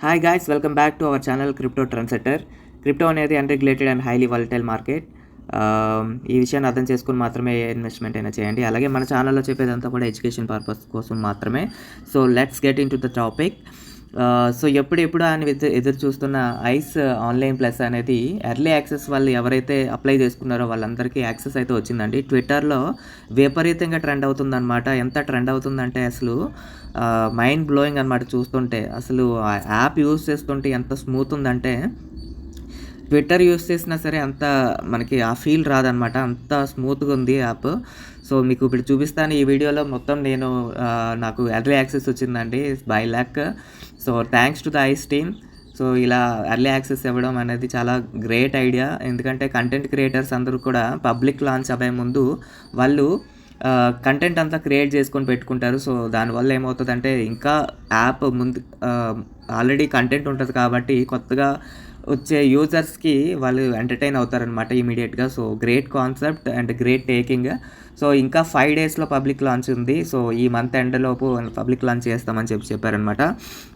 Hi guys, welcome back to our channel crypto trendsetter. Crypto అనేది unregulated and highly volatile market. ఈ విషయాన్ని అర్థం చేసుకుని మాత్రమే ఏ ఇన్వెస్ట్మెంట్ అయినా చేయండి. అలాగే మన ఛానల్లో చెప్పేదంతా కూడా ఎడ్యుకేషన్ పర్పస్ కోసం మాత్రమే. So let's get in to the topic. So ఎప్పుడు అని ఎదురు చూస్తున్న ఐస్ ఆన్లైన్ ప్లస్ అనేది ఎర్లీ యాక్సెస్ వాళ్ళు ఎవరైతే అప్లై చేసుకున్నారో వాళ్ళందరికీ యాక్సెస్ అయితే వచ్చిందండి. ట్విట్టర్లో విపరీతంగా ట్రెండ్ అవుతుందన్నమాట. ఎంత ట్రెండ్ అవుతుందంటే అసలు మైండ్ బ్లోయింగ్ అనమాట. చూస్తుంటే అసలు ఆ యాప్ యూజ్ చేస్తుంటే ఎంత స్మూత్ ఉందంటే ట్విట్టర్ యూస్ చేసినా సరే అంత మనకి ఆ ఫీల్ రాదనమాట. అంత స్మూత్గా ఉంది యాప్. సో మీకు ఇప్పుడు చూపిస్తాను ఈ వీడియోలో మొత్తం. నాకు ఎర్లీ యాక్సెస్ వచ్చిందండి by luck. So thanks to the ice team. So ఇలా ఎర్లీ యాక్సెస్ ఇవ్వడం అనేది చాలా గ్రేట్ ఐడియా. ఎందుకంటే కంటెంట్ క్రియేటర్స్ అందరూ కూడా పబ్లిక్ లాంచ్ అవ్వే ముందు వాళ్ళు కంటెంట్ అంతా క్రియేట్ చేసుకొని పెట్టుకుంటారు. సో దానివల్ల ఏమవుతుందంటే ఇంకా యాప్ ముందు ఆల్రెడీ కంటెంట్ ఉంటుంది కాబట్టి కొత్తగా వచ్చే యూజర్స్కి వాళ్ళు ఎంటర్టైన్ అవుతారనమాట ఇమీడియట్గా. So great concept and great taking. So ఇంకా 5 డేస్లో పబ్లిక్ లాంచ్ ఉంది. సో ఈ మంత్ ఎండ్లోపు పబ్లిక్ లాంచ్ చేస్తామని చెప్పారనమాట.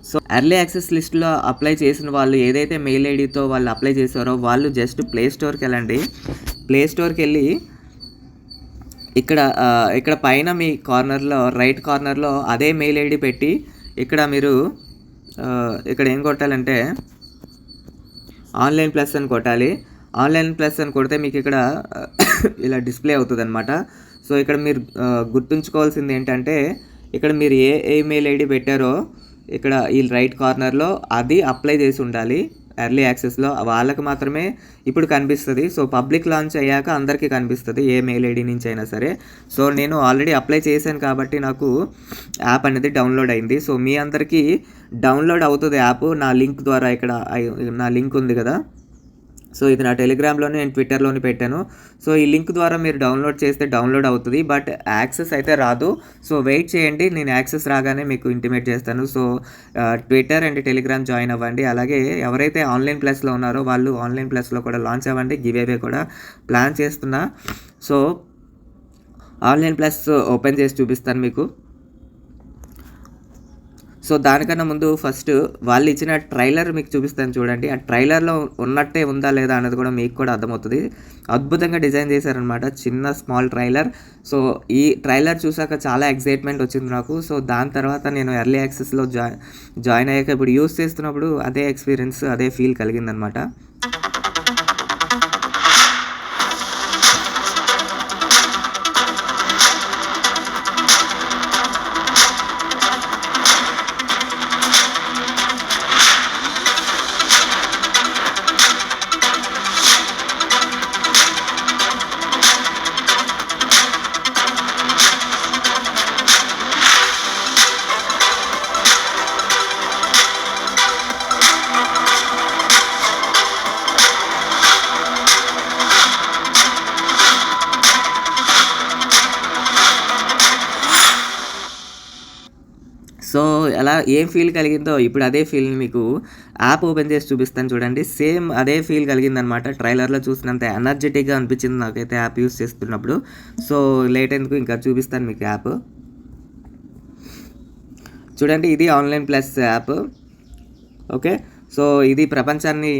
సో ఎర్లీ యాక్సెస్ లిస్ట్లో అప్లై చేసిన వాళ్ళు ఏదైతే మెయిల్ ఐడితో వాళ్ళు అప్లై చేశారో వాళ్ళు జస్ట్ ప్లే స్టోర్కి వెళ్ళండి. ప్లే స్టోర్కి వెళ్ళి ఇక్కడ పైన మీ కార్నర్లో రైట్ కార్నర్లో అదే మెయిల్ ఐడి పెట్టి ఇక్కడ మీరు ఇక్కడ ఏం కొట్టాలంటే ఆన్లైన్ ప్లస్ అని కొట్టాలి. ఆన్లైన్ ప్లస్ అని కొడితే మీకు ఇక్కడ ఇలా డిస్ప్లే అవుతుంది అనమాట. సో ఇక్కడ మీరు గుర్తుంచుకోవాల్సింది ఏంటంటే ఇక్కడ మీరు ఏ మెయిల్ ఐడి పెట్టారో ఇక్కడ ఈ రైట్ కార్నర్లో అది అప్లై చేసి ఉండాలి. ఎర్లీ యాక్సెస్లో వాళ్ళకి మాత్రమే ఇప్పుడు కనిపిస్తుంది. సో పబ్లిక్ లాంచ్ అయ్యాక అందరికీ కనిపిస్తుంది ఏ మెయిల్ ఐడి నుంచి అయినా సరే. సో నేను ఆల్రెడీ అప్లై చేశాను కాబట్టి నాకు యాప్ అనేది డౌన్లోడ్ అయింది. సో మీ అందరికీ డౌన్లోడ్ అవుతుంది యాప్ నా లింక్ ద్వారా. ఇక్కడ నా లింక్ ఉంది కదా, సో ఇది నా టెలిగ్రామ్లోనే నేను ట్విట్టర్లోనే పెట్టాను. సో ఈ లింక్ ద్వారా మీరు డౌన్లోడ్ చేస్తే డౌన్లోడ్ అవుతుంది, బట్ యాక్సెస్ అయితే రాదు. సో వెయిట్ చేయండి, నేను యాక్సెస్ రాగానే మీకు ఇంటిమేట్ చేస్తాను. So Twitter and Telegram join అవ్వండి. అలాగే ఎవరైతే ఆన్లైన్ ప్లస్లో ఉన్నారో వాళ్ళు ఆన్లైన్ ప్లస్లో కూడా లాంచ్ అవ్వండి. గివ్ అవే కూడా ప్లాన్ చేస్తున్నా. సో ఆన్లైన్ ప్లస్ ఓపెన్ చేసి చూపిస్తాను మీకు. సో దానికన్నా ముందు ఫస్ట్ వాళ్ళు ఇచ్చిన ట్రైలర్ మీకు చూపిస్తాను చూడండి. ఆ ట్రైలర్లో ఉన్నట్టే ఉందా లేదా అన్నది కూడా మీకు కూడా అర్థమవుతుంది. అద్భుతంగా డిజైన్ చేశారనమాట, చిన్న స్మాల్ ట్రైలర్. సో ఈ ట్రైలర్ చూసాక చాలా ఎక్సైట్మెంట్ వచ్చింది నాకు. సో దాని తర్వాత నేను ఎర్లీ యాక్సెస్లో జాయిన్ అయ్యాక ఇప్పుడు యూస్ చేస్తున్నప్పుడు అదే ఎక్స్పీరియన్స్, అదే ఫీల్ కలిగిందనమాట. సో అలా ఏం ఫీల్ కలిగిందో ఇప్పుడు అదే ఫీల్ మీకు యాప్ ఓపెన్ చేసి చూపిస్తాను చూడండి. సేమ్ అదే ఫీల్ కలిగిందనమాట. ట్రైలర్లో చూసినంత ఎనర్జెటిక్గా అనిపించింది నాకైతే యాప్ యూస్ చేస్తున్నప్పుడు. సో లేట్ ఎందుకు, ఇంకా చూపిస్తాను మీకు యాప్. చూడండి, ఇది online plus app. Okay, so ఇది ప్రపంచాన్ని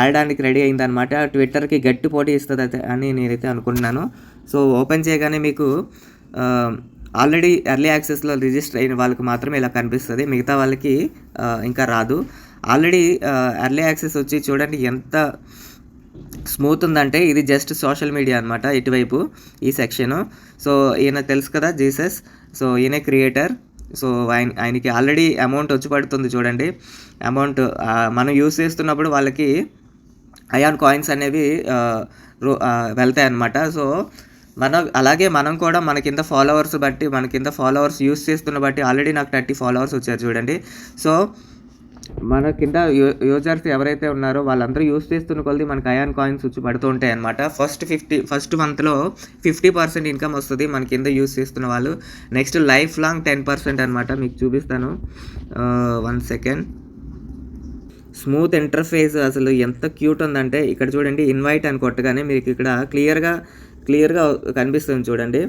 ఆడడానికి రెడీ అయిందనమాట. ట్విట్టర్కి గట్టి పోటీ ఇస్తుంది అని నేనైతే అనుకుంటున్నాను. సో ఓపెన్ చేయగానే మీకు ఆల్రెడీ ఎర్లీ యాక్సెస్లో రిజిస్టర్ అయిన వాళ్ళకి మాత్రమే ఇలా కనిపిస్తుంది, మిగతా వాళ్ళకి ఇంకా రాదు. ఆల్రెడీ ఎర్లీ యాక్సెస్ వచ్చి చూడండి ఎంత స్మూత్ ఉందంటే ఇది జస్ట్ సోషల్ మీడియా అనమాట. ఇటువైపు ఈ సెక్షను. సో ఈయన తెలుసు కదా, జీసస్. సో ఈయనే క్రియేటర్. సో ఆయనకి ఆల్రెడీ అమౌంట్ వచ్చి పడుతుంది చూడండి. అమౌంట్ మనం యూస్ చేస్తున్నప్పుడు వాళ్ళకి అయాన్ కాయిన్స్ అనేవి వెళ్తాయి అన్నమాట. సో మనం కూడా మన కింద ఫాలోవర్స్ బట్టి, మన కింద ఫాలోవర్స్ యూస్ చేస్తున్న బట్టి ఆల్రెడీ నాకు 30 ఫాలోవర్స్ వచ్చారు చూడండి. సో మన కింద యూజర్స్ ఎవరైతే ఉన్నారో వాళ్ళందరూ యూస్ చేస్తున్న కొద్ది మనకు అయాన్ కాయిన్స్ వచ్చి పడుతూ ఉంటాయి అనమాట. ఫస్ట్ మంత్లో 50% ఇన్కమ్ వస్తుంది మన కింద యూస్ చేస్తున్న వాళ్ళు. నెక్స్ట్ లైఫ్ లాంగ్ 10% అనమాట. మీకు చూపిస్తాను 1 సెకండ్. స్మూత్ ఇంటర్ఫేస్ అసలు ఎంత క్యూట్ ఉందంటే ఇక్కడ చూడండి, ఇన్వైట్ అని కొట్టగానే మీకు ఇక్కడ క్లియర్గా కనిపిస్తుంది చూడండి.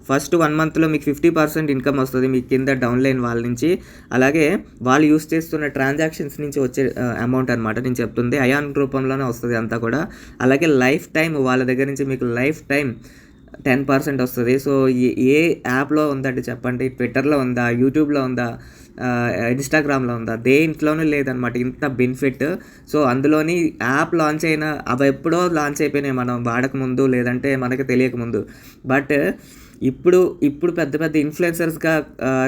ఫస్ట్ 1 మంత్లో మీకు 50% ఇన్కమ్ వస్తుంది మీ కింద డౌన్లైన్ వాళ్ళ నుంచి. అలాగే వాళ్ళు యూస్ చేస్తున్న ట్రాన్సాక్షన్స్ నుంచి వచ్చే అమౌంట్ అనమాట నేను చెప్తుంది. అయాన్ రూపంలోనే వస్తుంది అంతా కూడా. అలాగే లైఫ్ టైం వాళ్ళ దగ్గర నుంచి మీకు లైఫ్ టైం 10% వస్తుంది. సో ఏ యాప్లో ఉందండి చెప్పండి? ట్విట్టర్లో ఉందా, యూట్యూబ్లో ఉందా, ఇన్స్టాగ్రామ్లో ఉందా? దేంట్లోనూ లేదనమాట ఇంత బెనిఫిట్. సో అందులోని యాప్ లాంచ్ అయిన అవి ఎప్పుడో లాంచ్ అయిపోయినాయి మనం వాడకముందు, లేదంటే మనకి తెలియకముందు. బట్ ఇప్పుడు పెద్ద పెద్ద ఇన్ఫ్లుయెన్సర్స్గా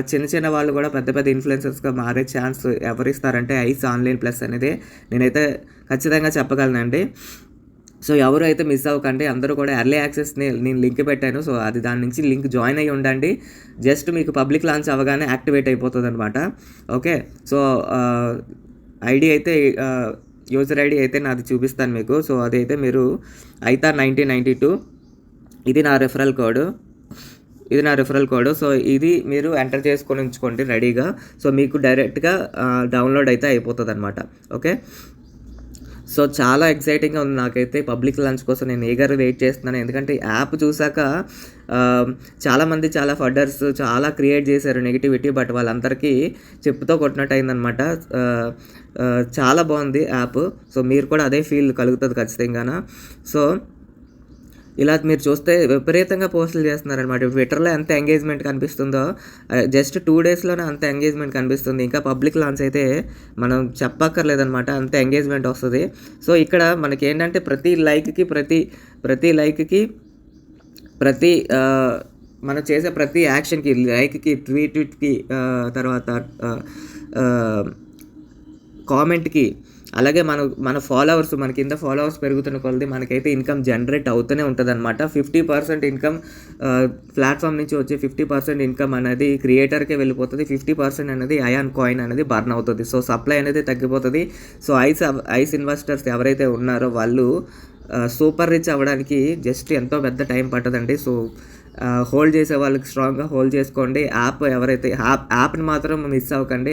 చిన్న చిన్న వాళ్ళు కూడా పెద్ద పెద్ద ఇన్ఫ్లుయెన్సర్స్గా మారే ఛాన్స్ ఎవరిస్తారంటే ఐస్ ఆన్లైన్ ప్లస్ అనేది నేనైతే ఖచ్చితంగా చెప్పగలనండి. సో ఎవరు అయితే మిస్ అవ్వకండి, అందరూ కూడా ఎర్లీ యాక్సెస్ని నేను లింక్ పెట్టాను. సో అది దాని నుంచి లింక్ జాయిన్ అయ్యి ఉండండి. జస్ట్ మీకు పబ్లిక్ లాంచ్ అవ్వగానే యాక్టివేట్ అయిపోతుంది అనమాట. ఓకే, సో ఐడి అయితే యూజర్ ఐడి అయితే నాది చూపిస్తాను మీకు. సో అదైతే మీరు ఐతార్ 1992 ఇది నా రెఫరల్ కోడ్. సో ఇది మీరు ఎంటర్ చేసుకొని ఉంచుకోండి రెడీగా. సో మీకు డైరెక్ట్గా డౌన్లోడ్ అయితే అయిపోతుంది అనమాట. ఓకే, సో చాలా ఎక్సైటింగ్గా ఉంది నాకైతే. పబ్లిక్ లాంచ్ కోసం నేను ఈగర్గా వెయిట్ చేస్తున్నాను. ఎందుకంటే యాప్ చూసాక చాలామంది చాలా ఫడ్డర్స్ చాలా క్రియేట్ చేశారు నెగిటివిటీ, బట్ వాళ్ళందరికీ చెప్పుతో కొట్టినట్టు అయిందనమాట. చాలా బాగుంది యాప్. సో మీరు కూడా అదే ఫీల్ కలుగుతుంది ఖచ్చితంగా. సో ఇలా మీరు చూస్తే విపరీతంగా పోస్టులు చేస్తున్నారనమాట. ట్విట్టర్లో ఎంత ఎంగేజ్మెంట్ కనిపిస్తుందో జస్ట్ 2 డేస్లోనే అంత ఎంగేజ్మెంట్ కనిపిస్తుంది. ఇంకా పబ్లిక్ లాంచ్ అయితే మనం చెప్పక్కర్లేదనమాట, అంత ఎంగేజ్మెంట్ వస్తుంది. సో ఇక్కడ మనకి ఏంటంటే ప్రతి లైక్కి మనం చేసే ప్రతి యాక్షన్కి, లైక్కి, ట్వీట్కి, తర్వాత కామెంట్కి, అలాగే మన ఫాలోవర్స్, మన కింద ఫాలోవర్స్ పెరుగుతున్న కొలది మనకైతే ఇన్కమ్ జనరేట్ అవుతూనే ఉంటుంది అనమాట. 50% ఇన్కమ్ ప్లాట్ఫామ్ నుంచి వచ్చే 50% ఇన్కమ్ అనేది క్రియేటర్కే వెళ్ళిపోతుంది. 50% అనేది అయాన్ కాయిన్ అనేది బర్న్ అవుతుంది. సో సప్లై అనేది తగ్గిపోతుంది. సో ఐస్ ఇన్వెస్టర్స్ ఎవరైతే ఉన్నారో వాళ్ళు సూపర్ రిచ్ అవ్వడానికి జస్ట్ ఎంతో పెద్ద టైం పట్టదండి. సో హోల్డ్ చేసే వాళ్ళకి స్ట్రాంగ్గా హోల్డ్ చేసుకోండి. యాప్ని మాత్రం మిస్ అవ్వకండి.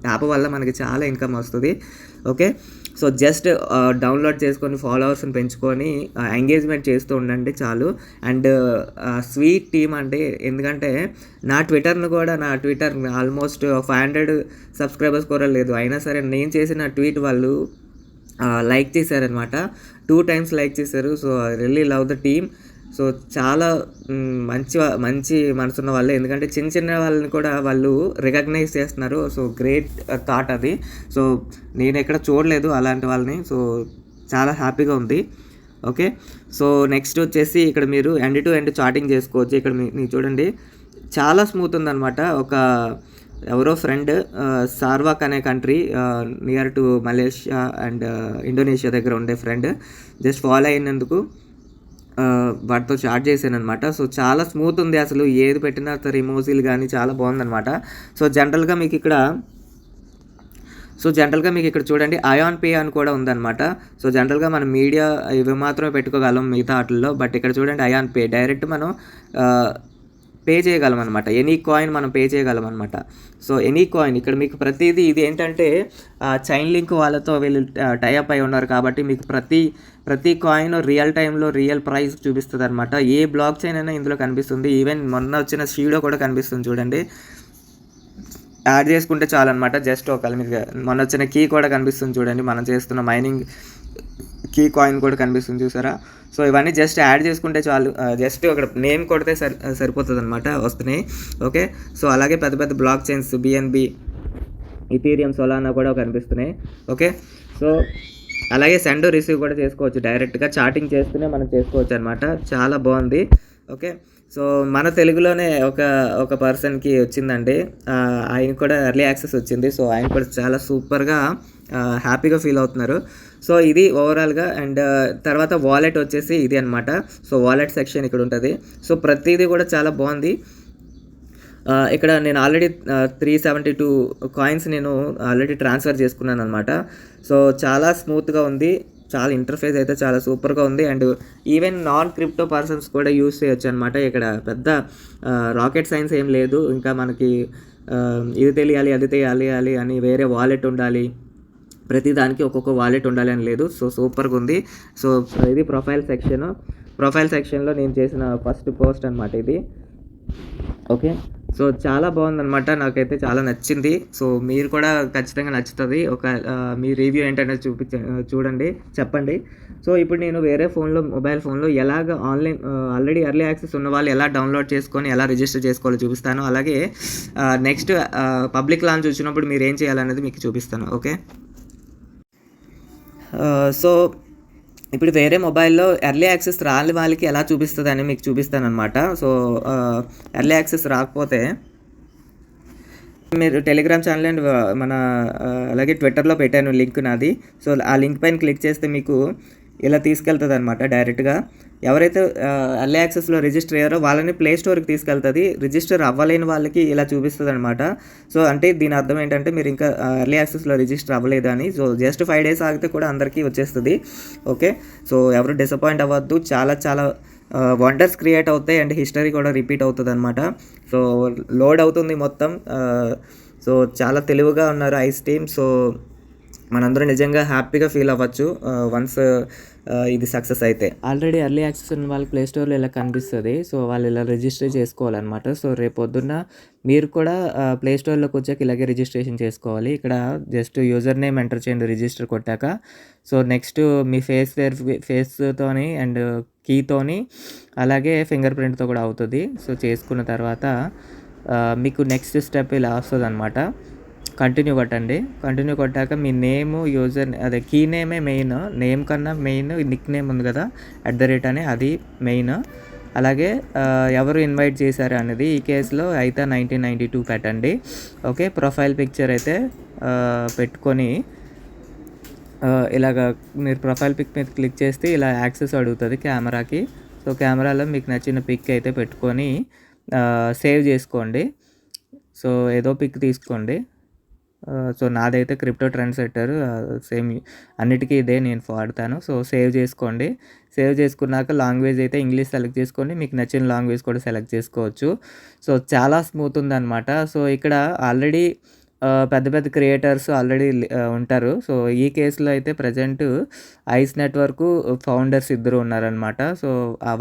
యాప్ వల్ల మనకి చాలా ఇన్కమ్ వస్తుంది. ఓకే, సో జస్ట్ డౌన్లోడ్ చేసుకొని ఫాలోవర్స్ని పెంచుకొని ఎంగేజ్మెంట్ చేస్తూ ఉండండి చాలు. అండ్ స్వీట్ టీమ్ అంటే, ఎందుకంటే నా ట్విట్టర్ ఆల్మోస్ట్ 500 సబ్స్క్రైబర్స్ కూడా లేదు. అయినా సరే నేను చేసిన ట్వీట్ వాళ్ళు లైక్ చేశారనమాట. 2 times లైక్ చేశారు. So I really love the team. So చాలా మంచి మనసున్న వాళ్ళే, ఎందుకంటే చిన్న వాళ్ళని కూడా వాళ్ళు రికగ్నైజ్ చేస్తున్నారు. సో గ్రేట్ థాట్ అది. సో నేను ఎక్కడ చూడలేదు అలాంటి వాళ్ళని. సో చాలా హ్యాపీగా ఉంది. ఓకే, సో నెక్స్ట్ వచ్చేసి ఇక్కడ మీరు ఎండ్ టు ఎండ్ చాటింగ్ చేసుకోవచ్చు. ఇక్కడ మీరు చూడండి చాలా స్మూత్ ఉందన్నమాట. ఎవరో ఫ్రెండ్ సార్వాక్ అనే country near to Malaysia and Indonesia దగ్గర ఉండే ఫ్రెండ్ జస్ట్ ఫాలో అయినందుకు వాటితో చాట్ చేశాను అనమాట. సో చాలా స్మూత్ ఉంది, అసలు ఏది పెట్టినా ఇమోజీలు కానీ చాలా బాగుందన్నమాట. సో జనరల్గా మీకు ఇక్కడ చూడండి అయాన్ పే అని కూడా ఉందన్నమాట. సో జనరల్గా మనం మీడియా ఇవి మాత్రమే పెట్టుకోగలం మిగతా వాటిల్లో, బట్ ఇక్కడ చూడండి అయాన్ పే డైరెక్ట్ మనం పే చేయగలం అనమాట. ఎనీ కాయిన్ మనం పే చేయగలం అనమాట. సో ఎనీ కాయిన్ ఇక్కడ మీకు ప్రతిదీ ఇది ఏంటంటే చైన్ లింక్ వాళ్ళతో వీళ్ళు టైఅప్ అయి ఉన్నారు కాబట్టి మీకు ప్రతి కాయిన్ రియల్ టైంలో రియల్ ప్రైస్ చూపిస్తుంది అనమాట. ఏ బ్లాక్ చైన్ అయినా ఇందులో కనిపిస్తుంది. ఈవెన్ మొన్న వచ్చిన షీడో కూడా కనిపిస్తుంది చూడండి. యాడ్ చేసుకుంటే చాలన్నమాట. జస్ట్ ఒకవేళ మీకు మొన్న వచ్చిన కీ కూడా కనిపిస్తుంది చూడండి, మనం చేస్తున్న మైనింగ్ కీ కాయిన్ కూడా కనిపిస్తుంది చూసారా. సో ఇవన్నీ జస్ట్ యాడ్ చేసుకుంటే చాలు. జస్ట్ అక్కడ నేమ్ కొడితే సరిపోతుంది అనమాట, వస్తున్నాయి. ఓకే, సో అలాగే పెద్ద block chains BNB, Ethereum, Solana కూడా కనిపిస్తున్నాయి. ఓకే, సో అలాగే సెండ్ రిసీవ్ కూడా చేసుకోవచ్చు. డైరెక్ట్గా చాటింగ్ చేస్తూనే మనం చేసుకోవచ్చు అనమాట. చాలా బాగుంది. ఓకే, సో మన తెలుగులోనే ఒక పర్సన్కి వచ్చిందండి, ఆయన కూడా ఎర్లీ యాక్సెస్ వచ్చింది. సో ఆయన కూడా చాలా సూపర్గా హ్యాపీగా ఫీల్ అవుతున్నారు. సో ఇది ఓవరాల్గా. అండ్ తర్వాత వాలెట్ వచ్చేసి ఇది అనమాట. సో వాలెట్ సెక్షన్ ఇక్కడ ఉంటుంది. సో ప్రతిదీ కూడా చాలా బాగుంది. ఇక్కడ నేను ఆల్రెడీ 372 కాయిన్స్ నేను ఆల్రెడీ ట్రాన్స్ఫర్ చేసుకున్నాను అనమాట. సో చాలా స్మూత్గా ఉంది, చాలా ఇంటర్ఫేస్ అయితే చాలా సూపర్గా ఉంది. And even non crypto persons కూడా యూస్ చేయొచ్చు అనమాట. ఇక్కడ పెద్ద రాకెట్ సైన్స్ ఏం లేదు. ఇంకా మనకి ఇది తెలియాలి అది తెలియాలి అని వేరే వాలెట్ ఉండాలి, ప్రతి దానికి ఒక్కొక్క వాలెట్ ఉండాలి అని లేదు. సో సూపర్గా ఉంది. సో ఇది ప్రొఫైల్ సెక్షన్లో నేను చేసిన ఫస్ట్ పోస్ట్ అనమాట ఇది. ఓకే. సో, చాలా బావుందనమాట. నాకైతే చాలా నచ్చింది. సో, మీరు కూడా ఖచ్చితంగా నచ్చుతది. మీ రివ్యూ ఏంటనేది చూడండి, చెప్పండి. సో, ఇప్పుడు నేను వేరే మొబైల్ ఫోన్‌లో ఆల్రెడీ ఎర్లీ యాక్సెస్ ఉన్నవాళ్ళు ఎలా డౌన్‌లోడ్ చేసుకొని, ఎలా రిజిస్టర్ చేసుకోవాలో చూపిస్తాను. అలాగే నెక్స్ట్ పబ్లిక్ లాంచ్ వచ్చినప్పుడు మీరేం చేయాలనేది మీకు చూపిస్తాను. ఓకే. సో, ఇప్పుడు వేరే మొబైల్‌లో ఎర్లీ యాక్సెస్ రాని వాళ్ళకి ఎలా చూపిస్తదని మీకు చూపిస్తాననమాట. సో, ఎర్లీ యాక్సెస్ రాకపోతే మీరు టెలిగ్రామ్ ఛానల్ అండ్ మన అలాగే ట్విట్టర్‌లో పెట్టాను లింక్ నాది. సో, ఆ లింక్ పైన క్లిక్ చేస్తే మీకు ఇలా తీసుకెళ్తదనమాట డైరెక్ట్‌గా. ఎవరైతే ఎర్లీ యాక్సెస్‌లో రిజిస్టర్ అయ్యారో వాళ్ళని ప్లే స్టోర్‌కి తీసుకెళ్తది. రిజిస్టర్ అవ్వలేని వాళ్ళకి ఇలా చూపిస్తదనమాట. సో, అంటే దీని అర్థం ఏంటంటే మీరు ఇంకా ఎర్లీ యాక్సెస్‌లో రిజిస్టర్ అవ్వలేదని. సో, జస్ట్ 5 డేస్ ఆగితే కూడా అందరికీ వచ్చేస్తది. ఓకే. సో, ఎవరు డిసప్పాయింట్ అవ్వద్దు. చాలా చాలా వండర్స్ క్రియేట్ అవుతాయి అండ్ హిస్టరీ కూడా రిపీట్ అవుతదనమాట. సో, లోడ్ అవుతుంది మొత్తం. సో, చాలా తెలివిగా ఉన్నారు ఐస్ టీమ్. సో, మనందరం నిజంగా హ్యాపీగా ఫీల్ అవ్వచ్చు వన్స్ ఇది సక్సెస్ అయితే. ఆల్రెడీ ఎర్లీ యాక్సెస్ ఉన్న వాళ్ళకి ప్లే స్టోర్‌లో ఇలా కనిపిస్తది. సో, వాళ్ళు ఇలా రిజిస్టర్ చేసుకోవాలన్నమాట. సో, రేపొద్దున్న మీరు కూడా ప్లే స్టోర్‌లోకి వచ్చాక ఇలాగే రిజిస్ట్రేషన్ చేసుకోవాలి. ఇక్కడ జస్ట్ యూజర్ నేమ్ ఎంటర్ చేయండి రిజిస్టర్ కొట్టాక. సో, నెక్స్ట్ మీ ఫేస్తోని అండ్ కీతోని అలాగే ఫింగర్ ప్రింట్‌తో కూడా అవుతది. సో, చేసుకున్న తర్వాత మీకు నెక్స్ట్ స్టెప్ ఇలా వస్తదనమాట. కంటిన్యూ కొట్టండి. కంటిన్యూ కొట్టాక మీ కీ నేమే మెయిన్. నేమ్ కన్నా మెయిన్ నిక్ నేమ్ ఉంది కదా, @ అని, అది మెయిన్. అలాగే ఎవరు ఇన్వైట్ చేశారు అనేది ఈ కేసులో అయితే 1992 పెట్టండి. ఓకే. ప్రొఫైల్ పిక్చర్ అయితే పెట్టుకొని ఇలాగ మీరు ప్రొఫైల్ పిక్ మీద క్లిక్ చేస్తే ఇలా యాక్సెస్ అడుగుతుంది కెమెరాకి. సో, కెమెరాలో మీకు నచ్చిన పిక్ అయితే పెట్టుకొని సేవ్ చేసుకోండి. సో, ఏదో పిక్ తీసుకోండి. సో, నాదైతే క్రిప్టో ట్రెండ్ సెట్టర్ సేమ్ అన్నిటికీ ఇదే నేను వాడతాను. సో, సేవ్ చేసుకోండి. సేవ్ చేసుకున్నాక లాంగ్వేజ్ అయితే ఇంగ్లీష్ సెలెక్ట్ చేసుకోండి. మీకు నచ్చిన లాంగ్వేజ్ కూడా సెలెక్ట్ చేసుకోవచ్చు. సో, చాలా స్మూత్ ఉందనమాట. సో, ఇక్కడ ఆల్రెడీ పెద్ద పెద్ద క్రియేటర్స్ ఆల్రెడీ ఉంటారు. సో, ఈ కేసులో అయితే ప్రజెంట్ ఐస్ నెట్వర్క్ ఫౌండర్స్ ఇద్దరు ఉన్నారనమాట. సో,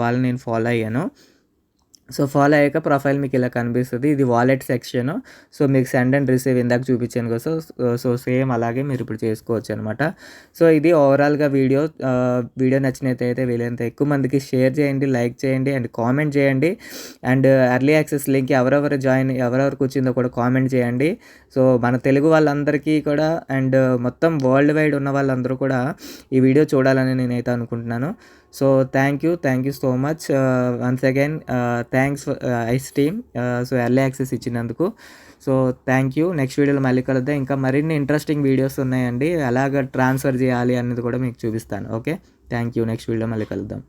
వాళ్ళని నేను ఫాలో అయ్యాను. సో, ఫాలో అయ్యాక ప్రొఫైల్ మీకు ఇలా కనిపిస్తది. ఇది వాలెట్ సెక్షను. సో, మీకు సెండ్ అండ్ రిసీవ్ ఇందాక చూపించాను కదా! సో, సేమ్ అలాగే మీరు ఇప్పుడు చేసుకోవచ్చనమాట. సో, ఇది ఓవరాల్‌గా వీడియో నచ్చినట్టయితే వీలైనంత ఎక్కువ మందికి షేర్ చేయండి, లైక్ చేయండి అండ్ కామెంట్ చేయండి. అండ్ ఎర్లీ యాక్సెస్ లింక్ ఎవరెవరికి వచ్చిందో కూడా కామెంట్ చేయండి. సో, మన తెలుగు వాళ్ళందరికీ కూడా అండ్ మొత్తం వరల్డ్ వైడ్ ఉన్న వాళ్ళందరూ కూడా ఈ వీడియో చూడాలని నేనైతే అనుకుంటున్నాను. So, thank you so much once again thanks Ice team. So, early access ఇచ్చినందుకు. So, thank you. నెక్స్ట్ వీడియోలో మళ్ళీ కలుద్దాం. ఇంకా మరిన్ని ఇంట్రెస్టింగ్ వీడియోస్ ఉన్నాయండి. ఎలాగ ట్రాన్స్ఫర్ చేయాలి అనేది కూడా మీకు చూపిస్తాను. ఓకే. Thank you. నెక్స్ట్ వీడియోలో మళ్ళీ కలుద్దాం.